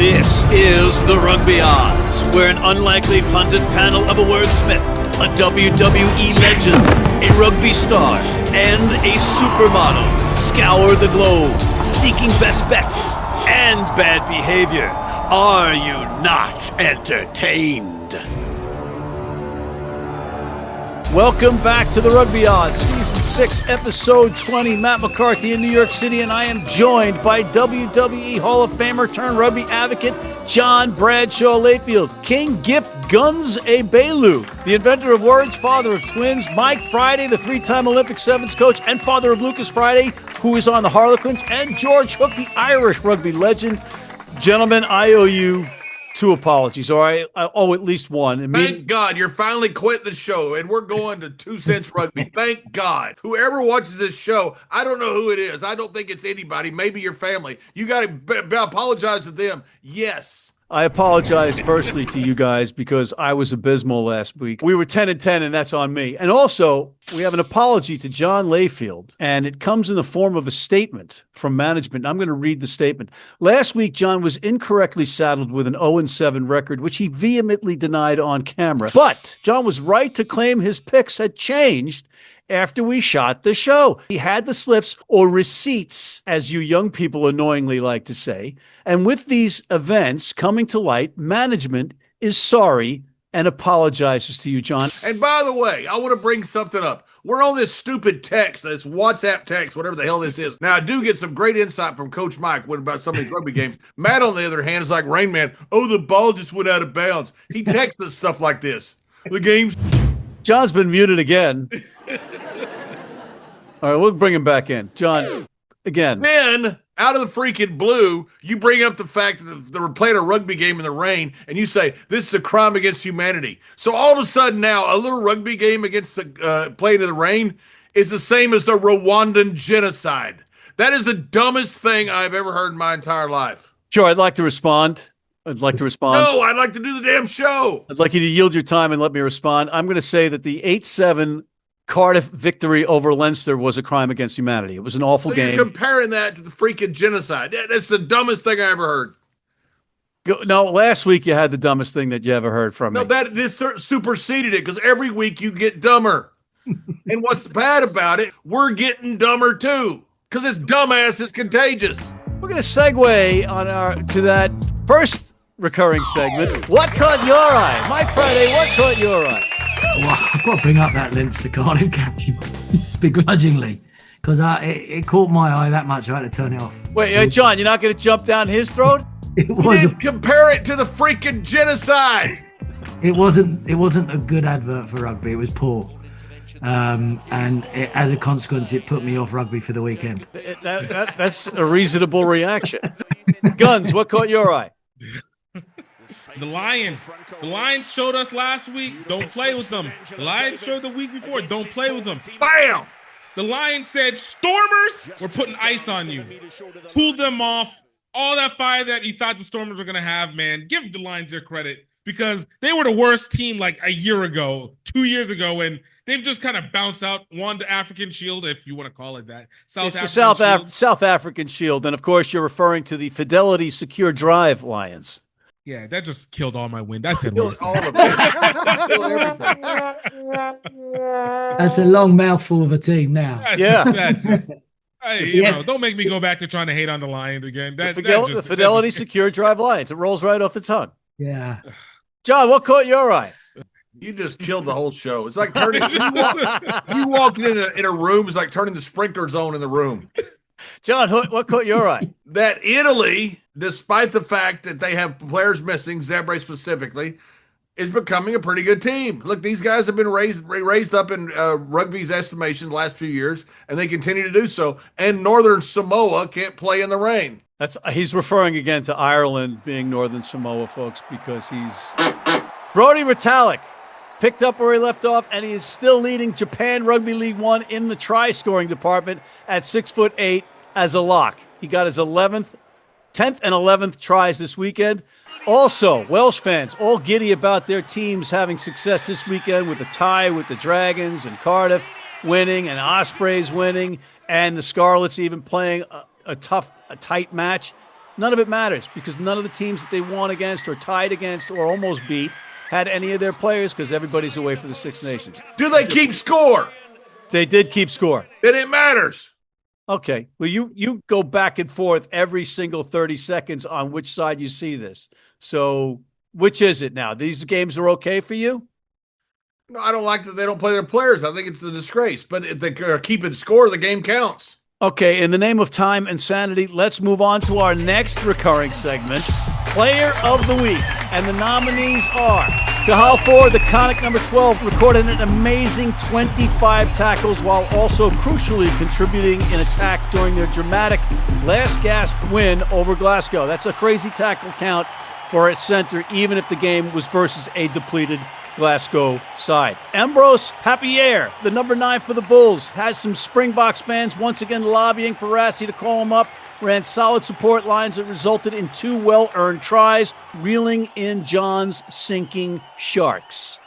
This is the Rugby Odds, where an unlikely pundit panel of a wordsmith, a WWE legend, a rugby star, and a supermodel scour the globe, seeking best bets and bad behavior. Are you not entertained? Welcome back to the Rugby Odds, Season 6, Episode 20. Matt McCarthy in New York City, and I am joined by WWE Hall of Famer turned rugby advocate, John Bradshaw Layfield, King Gift Guns Egbelu, the inventor of words, father of twins, Mike Friday, the three-time Olympic sevens coach, and father of Lucas Friday, who is on the Harlequins, and George Hook, the Irish rugby legend. Gentlemen, I owe you two apologies, all right? I owe at least one. Thank God you're finally quitting the show, and we're going to 2 cents rugby. Thank God. Whoever watches this show, I don't know who it is. I don't think it's anybody. Maybe your family. You got to apologize to them. Yes. I apologize firstly to you guys because I was abysmal last week. We were 10-10, and that's on me. And also, we have an apology to John Layfield, and it comes in the form of a statement from management. I'm going to read the statement. Last week, John was incorrectly saddled with an 0-7 record, which he vehemently denied on camera. But John was right to claim his picks had changed after we shot the show. He had the slips, or receipts, as you young people annoyingly like to say. And with these events coming to light, management is sorry and apologizes to you, John. And by the way, I want to bring something up. We're on this stupid text, this WhatsApp text, whatever the hell this is. Now, I do get some great insight from Coach Mike about some of these rugby games. Matt, on the other hand, is like Rain Man. Oh, the ball just went out of bounds. He texts us stuff like this. The game's... John's been muted again. All right, we'll bring him back in. John, again. Then, out of the freaking blue, you bring up the fact that they were playing a rugby game in the rain, and you say, this is a crime against humanity. So all of a sudden now, a little rugby game against the playing in the rain is the same as the Rwandan genocide. That is the dumbest thing I've ever heard in my entire life. Sure, I'd like to respond. No, I'd like to do the damn show. I'd like you to yield your time and let me respond. I'm going to say that the 8-7 Cardiff victory over Leinster was a crime against humanity. It was an awful game. You're comparing that to the freaking genocide. That's the dumbest thing I ever heard. No, last week you had the dumbest thing that you ever heard from me. No, this superseded it because every week you get dumber. And what's bad about it, we're getting dumber too because it's dumbass is contagious. We're going to segue on to that first recurring segment. What caught your eye? Mike Friday, what caught your eye? Well, I've got to bring up that Leinster Cardiff game begrudgingly because it caught my eye that much I had to turn it off. Wait, John, you're not going to jump down his throat? You didn't compare it to the freaking genocide. It wasn't a good advert for rugby. It was poor. As a consequence, it put me off rugby for the weekend. That's a reasonable reaction. Guns, what caught your eye? The Lions. The Lions showed us last week, don't play with them. The Lions showed the week before, don't play with them. Bam! The Lions said, Stormers, we're putting ice on you. Cooled them off. All that fire that you thought the Stormers were going to have, man, give the Lions their credit because they were the worst team like a year ago, 2 years ago, and they've just kind of bounced out, won the African Shield, if you want to call it that. South African Shield, and of course you're referring to the Fidelity Secure Drive Lions. Yeah, that just killed all my wind. I said all of it. That's a long mouthful of a team now. Don't make me go back to trying to hate on the Lions again. The Fidelity Secure Drive Lions. It rolls right off the tongue. Yeah. John, what caught your eye? You just killed the whole show. It's like turning you walking in a room is like turning the sprinklers on in the room. John, what caught your eye? That Italy, despite the fact that they have players missing, Zebre specifically, is becoming a pretty good team. Look, these guys have been raised up in rugby's estimation the last few years, and they continue to do so. And Northern Samoa can't play in the rain. He's referring again to Ireland being Northern Samoa, folks, because he's Brodie Retalick picked up where he left off, and he is still leading Japan Rugby League One in the try-scoring department at 6'8" as a lock. He got his 10th and 11th tries this weekend. Also, Welsh fans all giddy about their teams having success this weekend with a tie with the Dragons and Cardiff winning and Ospreys winning and the Scarlets even playing a tight match. None of it matters because none of the teams that they won against or tied against or almost beat had any of their players because everybody's away for the Six Nations. Do they keep score? They did keep score. Then it matters. Okay. Well, you go back and forth every single 30 seconds on which side you see this. So which is it now? These games are okay for you? No, I don't like that they don't play their players. I think it's a disgrace. But if they are keeping score, the game counts. Okay, in the name of time and sanity, let's move on to our next recurring segment, Player of the Week. And the nominees are Cathal Forde, the Connacht number 12, recorded an amazing 25 tackles while also crucially contributing in attack during their dramatic last gasp win over Glasgow. That's a crazy tackle count for its center, even if the game was versus a depleted Glasgow side. Embrose Papier, the number 9 for the Bulls, has some Springboks fans once again lobbying for Rassi to call him up, ran solid support lines that resulted in 2 well-earned tries, reeling in John's sinking Sharks.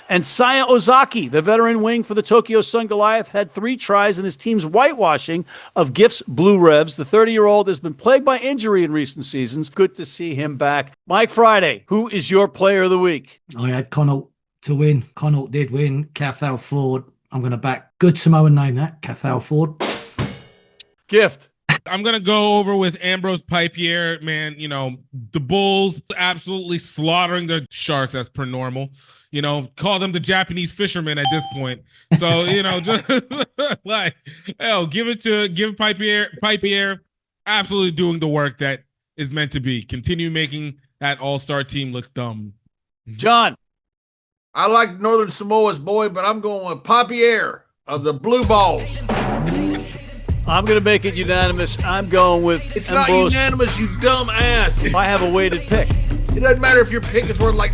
And Seiya Ozaki, the veteran wing for the Tokyo Sungoliath, had 3 tries in his team's whitewashing of GIF's Blue Revs. The 30-year-old has been plagued by injury in recent seasons. Good to see him back. Mike Friday, who is your player of the week? I had Connacht to win. Connacht did win. Cathal Forde. I'm going to back. Good Samoan name, that. Cathal Forde. Gift. I'm going to go over with Ambrose Papier, man. You know, the Bulls absolutely slaughtering the Sharks as per normal. You know, call them the Japanese fishermen at this point. So, you know, just like, hell, give Papier absolutely doing the work that is meant to be. Continue making that all-star team look dumb. John. I like Northern Samoa's boy, but I'm going with Papier of the Blue Balls. I'm going to make it unanimous. I'm going with It's Embrose. not unanimous, you dumb ass. I have a weighted pick. It doesn't matter if your pick is worth like...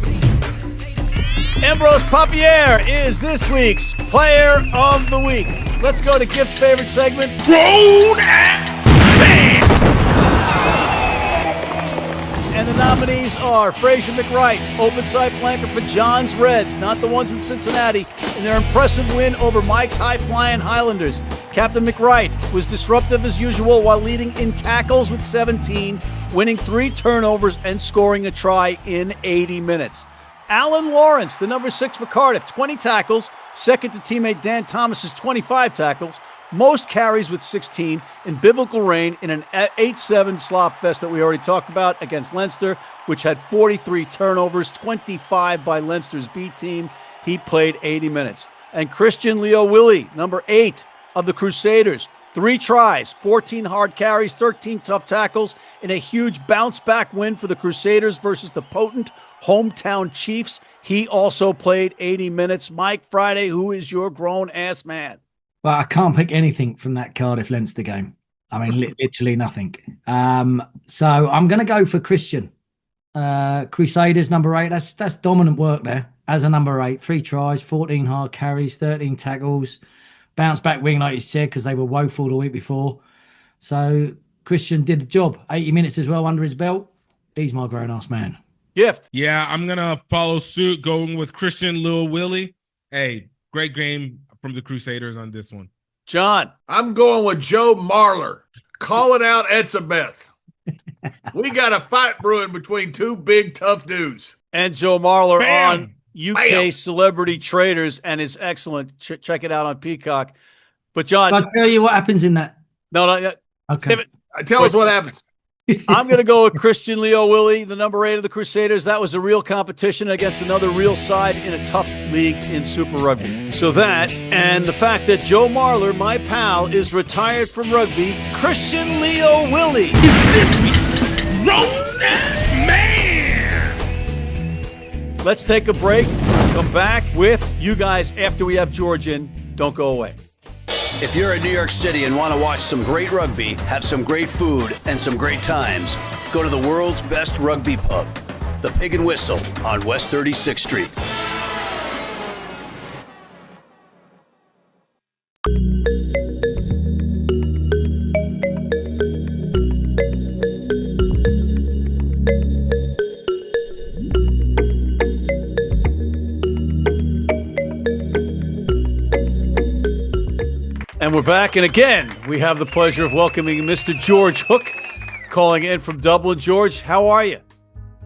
Embrose Papier is this week's Player of the Week. Let's go to Gift's favorite segment. Grown ass man! And the nominees are Fraser McWright, open side flanker for John's Reds, not the ones in Cincinnati, in their impressive win over Mike's high-flying Highlanders. Captain McWright was disruptive as usual while leading in tackles with 17, winning 3 turnovers and scoring a try in 80 minutes. Alan Lawrence, the number 6 for Cardiff, 20 tackles, second to teammate Dan Thomas's 25 tackles, most carries with 16 in biblical rain in an 8-7 slop fest that we already talked about against Leinster, which had 43 turnovers, 25 by Leinster's B team. He played 80 minutes. And Christian Leo Willie, number 8 of the Crusaders, 3 tries, 14 hard carries, 13 tough tackles in a huge bounce-back win for the Crusaders versus the potent hometown Chiefs. He also played 80 minutes. Mike Friday, who is your grown-ass man? Well, I can't pick anything from that Cardiff-Leinster game. I mean, literally nothing. So I'm going to go for Christian. Crusaders, number 8. That's dominant work there. As a number 8, 3 tries, 14 hard carries, 13 tackles. Bounce back wing, like you said, because they were woeful the week before. So Christian did the job. 80 minutes as well under his belt. He's my grown-ass man. Gift. Yeah, I'm going to follow suit, going with Christian Lil Willie. Hey, great game from the Crusaders on this one. John. I'm going with Joe Marler. Calling out Etzebeth. We got a fight brewing between 2 big, tough dudes. And Joe Marler Bam! on UK Bam! Celebrity Traders and is excellent. Check it out on Peacock. But John. I'll tell you what happens in that. No, not yet. Okay. Tell us what happens. I'm going to go with Christian Leo Willie, the number 8 of the Crusaders. That was a real competition against another real side in a tough league in Super Rugby. So that, and the fact that Joe Marler, my pal, is retired from rugby, Christian Leo Willie. Grown-ass man! Let's take a break. Come back with you guys after we have George in. Don't go away. If you're in New York City and want to watch some great rugby, have some great food, and some great times, go to the world's best rugby pub, the Pig and Whistle on West 36th Street. And we're back, and again, we have the pleasure of welcoming Mr. George Hook, calling in from Dublin. George, how are you?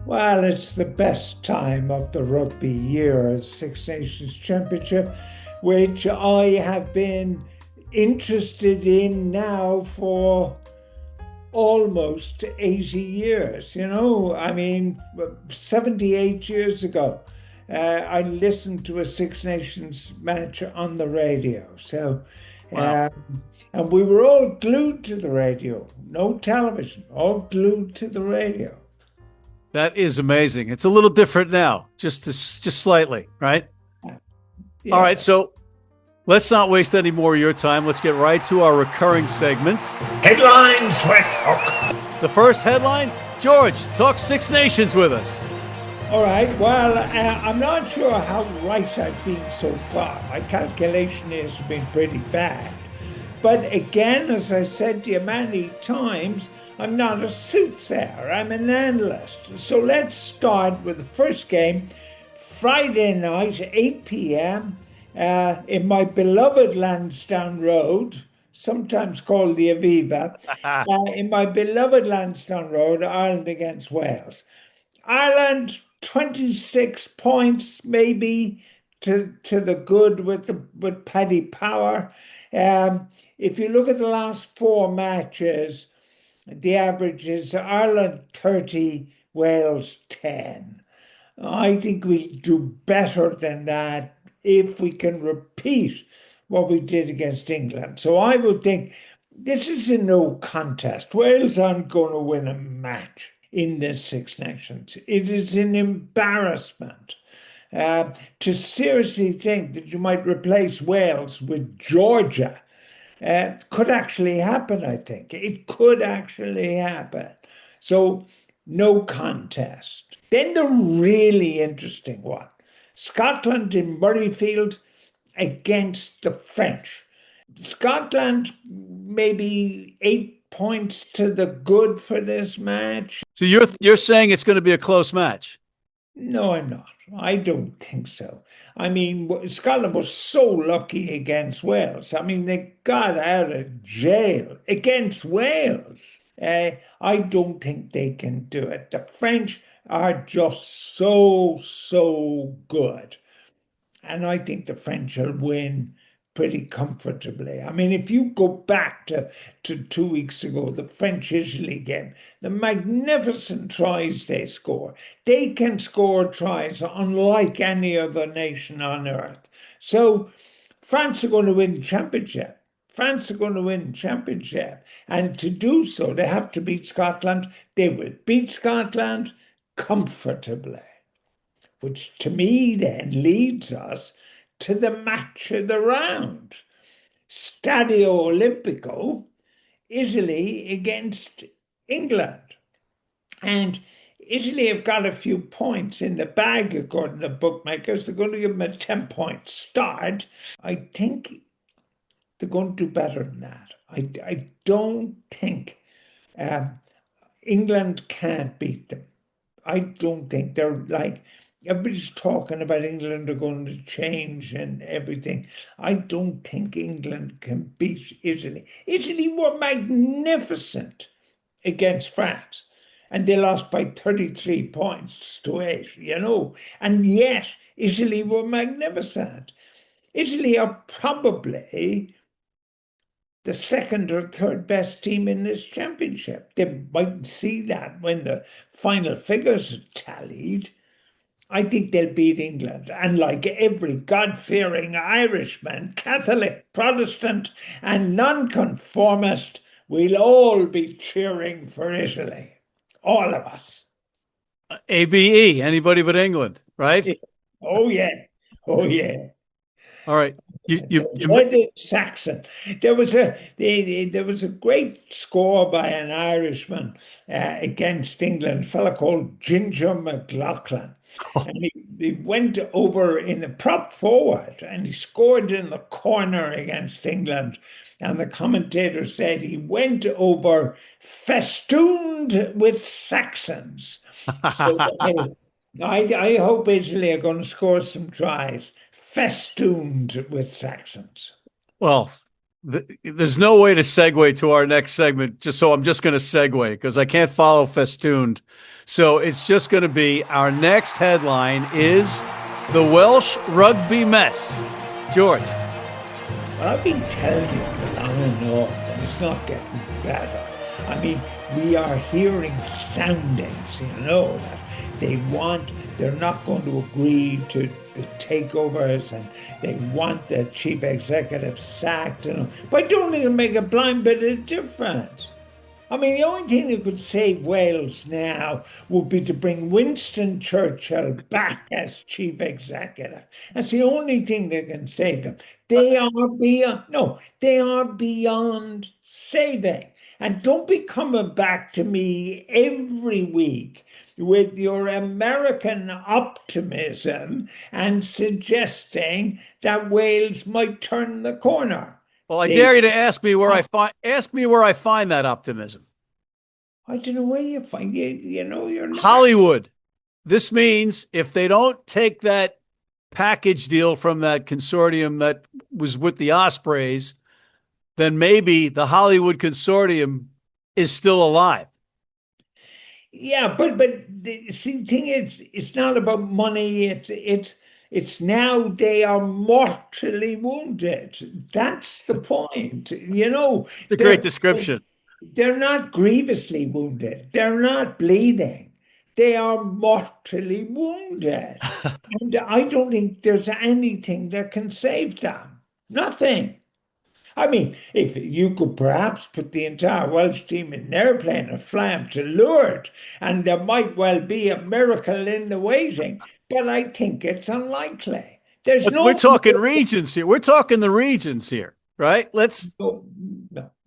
Well, it's the best time of the rugby year, Six Nations Championship, which I have been interested in now for almost 80 years. 78 years ago, I listened to a Six Nations match on the radio. So, Wow. and we were all glued to the radio, no television, all glued to the radio. That is amazing. It's a little different now, just slightly, right? Yeah. All right, so let's not waste any more of your time. Let's get right to our recurring segment. Headlines with Hook. The first headline, George, talk Six Nations with us. All right, well, I'm not sure how right I've been so far. My calculation has been pretty bad. But again, as I said to you many times, I'm not a soothsayer, I'm an analyst. So let's start with the first game, Friday night, 8 p.m., in my beloved Lansdowne Road, sometimes called the Aviva, in my beloved Lansdowne Road, Ireland against Wales. Ireland, 26 points maybe to the good with Paddy Power. If you look at the last four matches, the average is Ireland 30, Wales 10. I think we do better than that if we can repeat what we did against England. So I would think this is a no contest. Wales aren't going to win a match in this Six Nations. It is an embarrassment to seriously think that you might replace Wales with Georgia. Could actually happen, I think. It could actually happen. So, no contest. Then the really interesting one. Scotland in Murrayfield against the French. Scotland, maybe 8 points to the good for this match. So you're saying it's going to be a close match? No, I'm not. I don't think so. I mean, Scotland was so lucky against Wales. I mean, they got out of jail against Wales. I don't think they can do it. The French are just so good. And I think the French will win pretty comfortably. I mean, if you go back to 2 weeks ago, the French-Italy game, the magnificent tries they score. They can score tries unlike any other nation on earth. So France are going to win the championship. France are going to win the championship. And to do so, they have to beat Scotland. They will beat Scotland comfortably, which to me then leads us to the match of the round. Stadio Olimpico, Italy against England. And Italy have got a few points in the bag, according to bookmakers. They're going to give them a 10-point start. I think they're going to do better than that. I don't think England can't beat them. I don't think they're like... Everybody's talking about England are going to change and everything. I don't think England can beat Italy. Italy were magnificent against France, and they lost by 33 points to 8, And yet, Italy were magnificent. Italy are probably the second or third best team in this championship. They might see that when the final figures are tallied. I think they'll beat England. And like every God-fearing Irishman, Catholic, Protestant, and nonconformist, we'll all be cheering for Italy. All of us. ABE, anybody but England, right? Oh, yeah. Oh, yeah. All right. You Dreaded Saxon. There was a great score by an Irishman against England, a fellow called Ginger McLaughlin. And he went over in the prop forward and he scored in the corner against England. And the commentator said he went over festooned with Saxons. So I hope Italy are going to score some tries festooned with Saxons. Well, There's no way to segue to our next segment, so I'm just going to segue because I can't follow festooned. So it's just going to be our next headline is the Welsh rugby mess. George. Well, I've been telling you for long enough, and it's not getting better. I mean, we are hearing soundings, that they're not going to agree to the takeovers, and they want the chief executive sacked. But I don't think it'll make a blind bit of difference. I mean, the only thing that could save Wales now would be to bring Winston Churchill back as chief executive. That's the only thing that can save them. They are beyond saving. And don't be coming back to me every week with your American optimism and suggesting that Wales might turn the corner. Well, I dare you to ask me where I find that optimism. I don't know where you find it. You're not. Hollywood. This means if they don't take that package deal from that consortium that was with the Ospreys, then maybe the Hollywood consortium is still alive. Yeah, but the thing is, it's not about money. It's now they are mortally wounded. That's the point. It's a great description. They're not grievously wounded. They're not bleeding. They are mortally wounded. And I don't think there's anything that can save them. Nothing. I mean, if you could perhaps put the entire Welsh team in an airplane and fly them to Lourdes, and there might well be a miracle in the waiting, but I think it's unlikely. We're talking regions here. We're talking the regions here, right? No.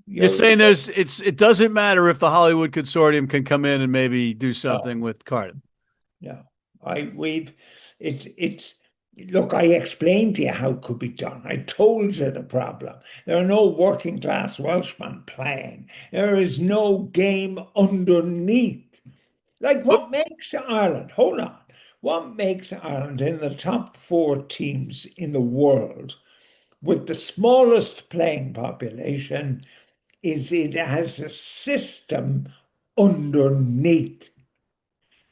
You're saying it doesn't matter if the Hollywood consortium can come in and maybe do something with Cardiff. No, Look, I explained to you how it could be done. I told you the problem. There are no working class Welshmen playing. There is no game underneath. Like what makes Ireland, hold on, what makes Ireland in the top 4 teams in the world with the smallest playing population is it has a system underneath.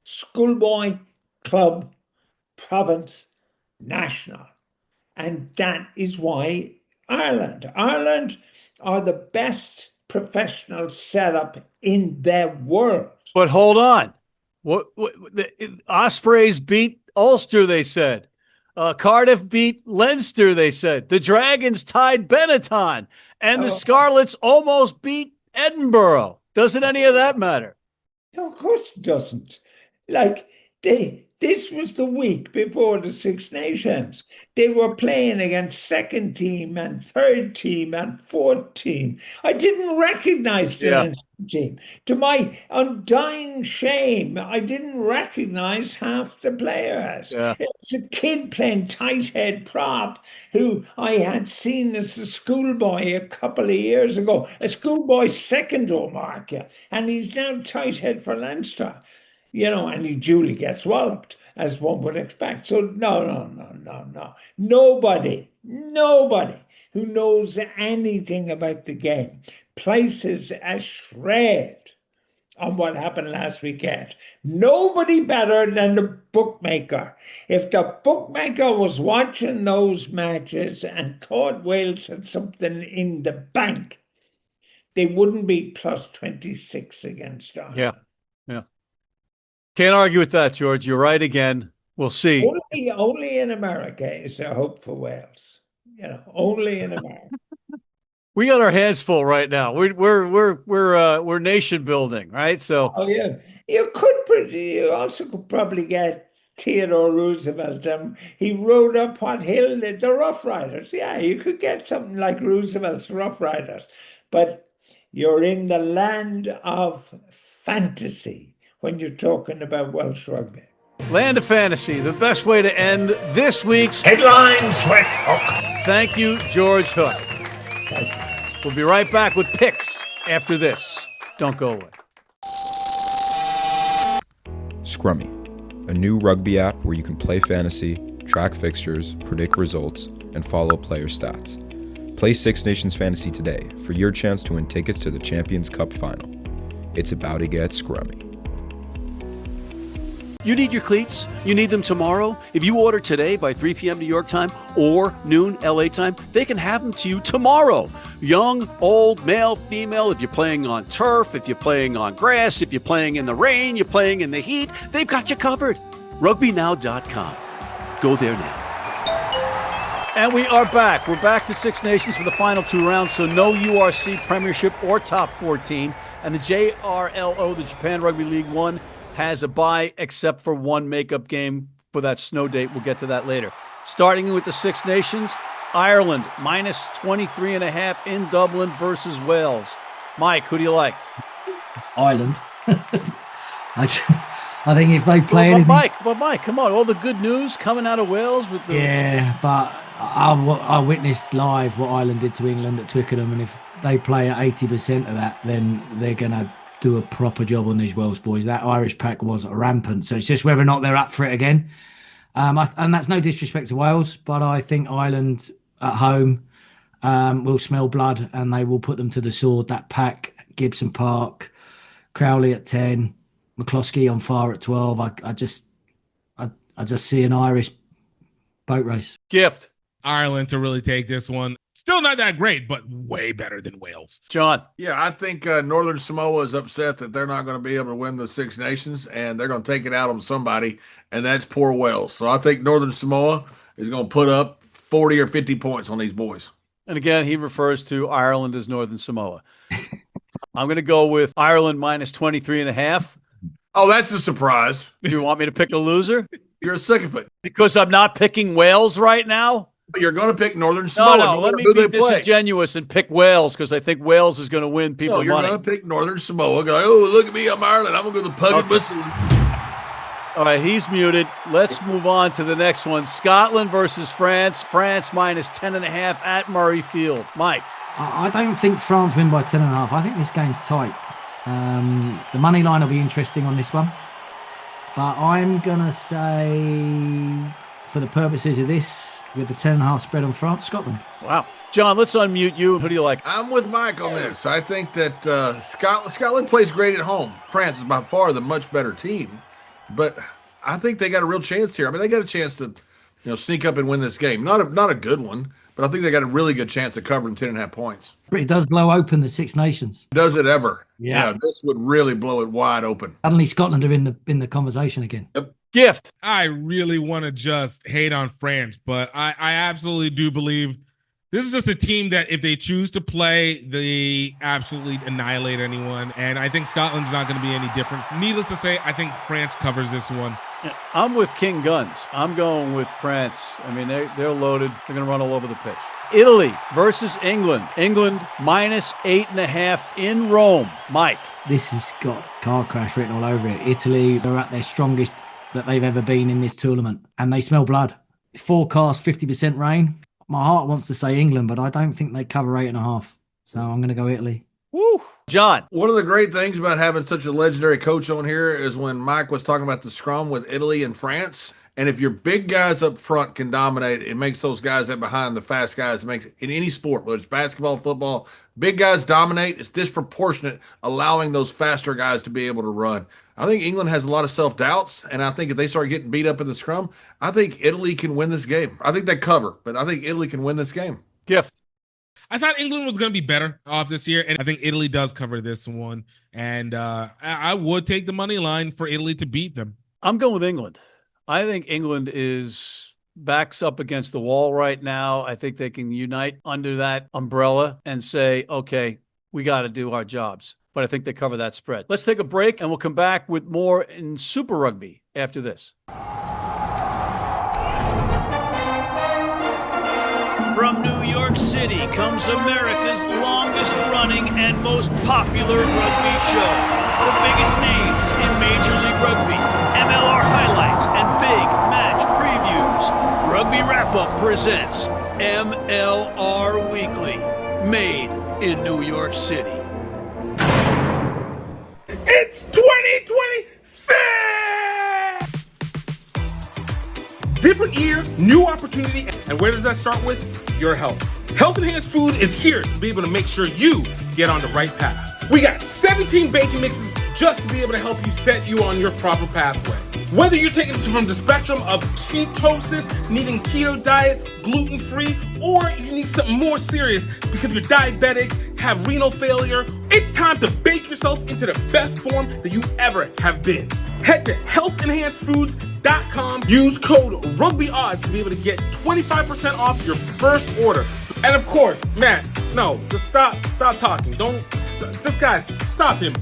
Schoolboy, club, province, national. And that is why Ireland are the best professional setup in the world. But hold on. The Ospreys beat Ulster, they said. Cardiff beat Leinster, they said. The Dragons tied Benetton. And the Scarlets almost beat Edinburgh. Doesn't any of that matter? No, of course it doesn't. This was the week before the Six Nations. They were playing against second team and third team and fourth team. I didn't recognize the team. To my undying shame, I didn't recognize half the players. Yeah. It was a kid playing tight head prop who I had seen as a schoolboy a couple of years ago, a schoolboy second row marker, and he's now tight head for Leinster. And he duly gets walloped, as one would expect. So no. Nobody who knows anything about the game places a shred on what happened last weekend. Nobody better than the bookmaker. If the bookmaker was watching those matches and thought Wales had something in the bank, they wouldn't be plus 26 against Ireland. Yeah. Can't argue with that, George. You're right again. We'll see. Only in America is there hope for Wales. Only in America. We got our hands full right now. We're nation building, right? So you also could probably get Theodore Roosevelt. He rode up what hill? The Rough Riders. Yeah, you could get something like Roosevelt's Rough Riders, but you're in the land of fantasy when you're talking about Welsh rugby. Land of fantasy, the best way to end this week's Headlines with Hook. Thank you, George Hook. Thank you. We'll be right back with picks after this. Don't go away. Scrummy, a new rugby app where you can play fantasy, track fixtures, predict results, and follow player stats. Play Six Nations Fantasy today for your chance to win tickets to the Champions Cup final. It's about to get scrummy. You need your cleats? You need them tomorrow? If you order today by 3 p.m. New York time or noon LA time, they can have them to you tomorrow. Young, old, male, female, if you're playing on turf, if you're playing on grass, if you're playing in the rain, you're playing in the heat, they've got you covered. RugbyNow.com. Go there now. And we are back. We're back to Six Nations for the final 2 rounds, so no URC Premiership or Top 14. And the JRLO, the Japan Rugby League One, has a bye except for one makeup game for that snow date. We'll get to that later. Starting with the Six Nations, Ireland minus 23.5 in Dublin versus Wales. Mike, who do you like? Ireland. I think if they play anything... But Mike, come on. All the good news coming out of Wales with the... Yeah, but I witnessed live what Ireland did to England at Twickenham, and if they play at 80% of that, then they're going to do a proper job on these Welsh boys. That Irish pack was rampant. So it's just whether or not they're up for it again. And that's no disrespect to Wales, but I think Ireland at home will smell blood and they will put them to the sword. That pack, Gibson Park, Crowley at 10, McCloskey on fire at 12. I just see an Irish boat race. Gift. Ireland to really take this one. Still not that great, but way better than Wales. John. Yeah, I think Northern Samoa is upset that they're not going to be able to win the Six Nations, and they're going to take it out on somebody, and that's poor Wales. So I think Northern Samoa is going to put up 40 or 50 points on these boys. And again, he refers to Ireland as Northern Samoa. I'm going to go with Ireland minus 23.5. Oh, that's a surprise. Do you want me to pick a loser? You're a sycophant. Because I'm not picking Wales right now? But you're going to pick Northern Samoa. No, let me be disingenuous and pick Wales because I think Wales is going to win people money. You're going to pick Northern Samoa. Go, oh, look at me, I'm Ireland. I'm going to go to the pug and whistle. All right, he's muted. Let's move on to the next one. Scotland versus France. France minus 10.5 at Murrayfield. Mike. I don't think France win by 10.5. I think this game's tight. The money line will be interesting on this one. But I'm going to say, for the purposes of this, with the 10.5 spread on France, Scotland. Wow. John, let's unmute you. Who do you like? I'm with Mike on this. I think that Scotland plays great at home. France is by far the much better team. But I think they got a real chance here. I mean, they got a chance to, sneak up and win this game. Not a good one, but I think they got a really good chance of covering 10.5 points. It does blow open the Six Nations. Does it ever? Yeah. This would really blow it wide open. Suddenly Scotland are in the conversation again. Yep. Gift. I really want to just hate on France, but I absolutely do believe this is just a team that if they choose to play, they absolutely annihilate anyone. And I think Scotland's not going to be any different. Needless to say, I think France covers this one. Yeah, I'm with King Guns. I'm going with France. I mean, they're loaded. They're going to run all over the pitch. Italy versus England. England minus 8.5 in Rome. Mike. This has got car crash written all over it. Italy, they're at their strongest that they've ever been in this tournament, and they smell blood. Forecast 50% rain. My heart wants to say England, but I don't think they cover 8.5. So I'm going to go Italy. Woo. John. One of the great things about having such a legendary coach on here is when Mike was talking about the scrum with Italy and France. And if your big guys up front can dominate, it makes those guys that behind the fast guys, it makes it in any sport, whether it's basketball, football, big guys dominate. It's disproportionate, allowing those faster guys to be able to run. I think England has a lot of self-doubts, and I think if they start getting beat up in the scrum, I think Italy can win this game. I think they cover, but I think Italy can win this game. Gift. I thought England was going to be better off this year, and I think Italy does cover this one. And I would take the money line for Italy to beat them. I'm going with England. I think England backs up against the wall right now. I think they can unite under that umbrella and say, okay, we got to do our jobs. But I think they cover that spread. Let's take a break, and we'll come back with more in Super Rugby after this. From New York City comes America's longest-running and most popular rugby show. The biggest names in Major League Rugby, MLR highlights, and big match previews. Rugby Wrap-Up presents MLR Weekly, made in New York City. It's 2026! Different year, new opportunity, and where does that start with? Your health. Health Enhanced Food is here to be able to make sure you get on the right path. We got 17 baking mixes just to be able to help you set you on your proper pathway. Whether you're taking it from the spectrum of ketosis, needing keto diet, gluten-free, or you need something more serious because you're diabetic, have renal failure, it's time to bake yourself into the best form that you ever have been. Head to healthenhancedfoods.com, use code RugbyOdds to be able to get 25% off your first order. And of course, Matt, no, just stop talking. Guys, stop him.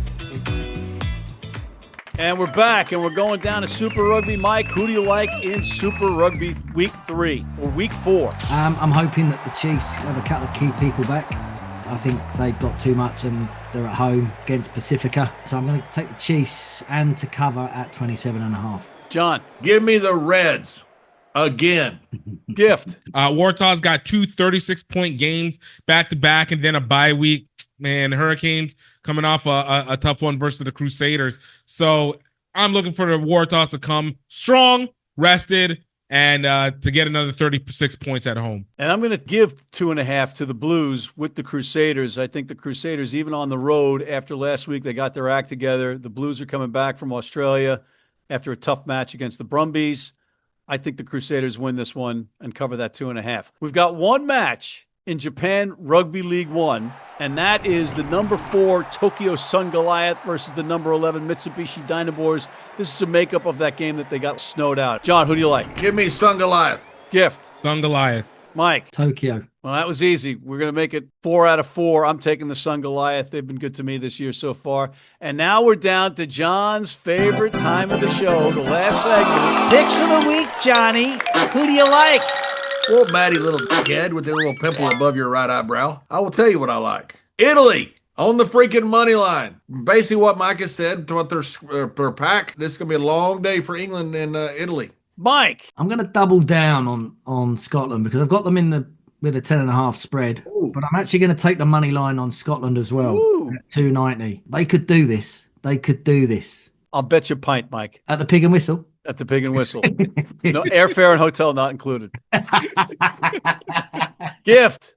And we're back, and we're going down to Super Rugby. Mike, who do you like in Super Rugby Week 3 or Week 4? I'm hoping that the Chiefs have a couple of key people back. I think they've got too much and they're at home against Pacifica. So I'm going to take the Chiefs and to cover at 27.5. John. Give me the Reds again. Gift. Warthog's got 2 36-point games back-to-back and then a bye week. Man, Hurricanes coming off a tough one versus the Crusaders. So I'm looking for the Warthogs to come strong, rested, and to get another 36 points at home. And I'm going to give 2.5 to the Blues with the Crusaders. I think the Crusaders, even on the road after last week, they got their act together. The Blues are coming back from Australia after a tough match against the Brumbies. I think the Crusaders win this one and cover that 2.5. We've got one match in Japan Rugby League One, and that is the number 4 Tokyo Sungoliath versus the number 11 Mitsubishi Dynaboars. This is a makeup of that game that they got snowed out. John, who do you like? Give me Sungoliath. Gift. Sungoliath. Mike. Tokyo. Well, that was easy. We're going to make it 4 out of 4. I'm taking the Sungoliath. They've been good to me this year so far. And now we're down to John's favorite time of the show, the last segment. Picks of the week, Johnny. Who do you like? Well, Matty, little kid with the little pimple above your right eyebrow. I will tell you what I like. Italy on the freaking money line. Basically what Mike has said about their pack. This is going to be a long day for England and Italy. Mike. I'm going to double down on Scotland because I've got them with a 10.5 spread. Ooh. But I'm actually going to take the money line on Scotland as well. Ooh. At 2.90. They could do this. I'll bet you a pint, Mike. At the Pig and Whistle. At the Pig and Whistle. No airfare and hotel not included. Gift.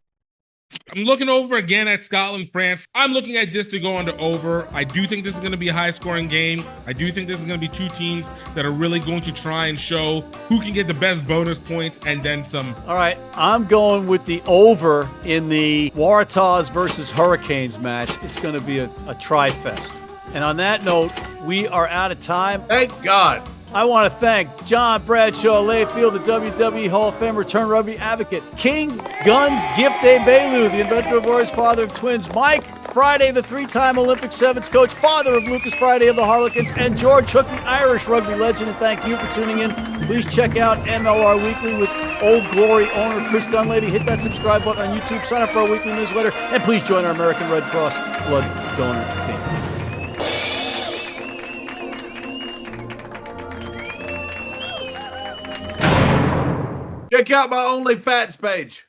I'm looking over again at Scotland, France. I'm looking at this to go under over. I do think this is going to be a high-scoring game. I do think this is going to be two teams that are really going to try and show who can get the best bonus points and then some. All right, I'm going with the over in the Waratahs versus Hurricanes match. It's going to be a tri-fest. And on that note, we are out of time. Thank God. I want to thank John Bradshaw Layfield, the WWE Hall of Famer, return rugby advocate, King Guns Gift Egbelu, the inventor of words, father of twins, Mike Friday, the 3-time Olympic sevens coach, father of Lucas Friday of the Harlequins, and George Hook, the Irish rugby legend. And thank you for tuning in. Please check out MLR Weekly with Old Glory owner Chris Dunleavy. Hit that subscribe button on YouTube, sign up for our weekly newsletter, and please join our American Red Cross blood donor team. Check out my OnlyFans page.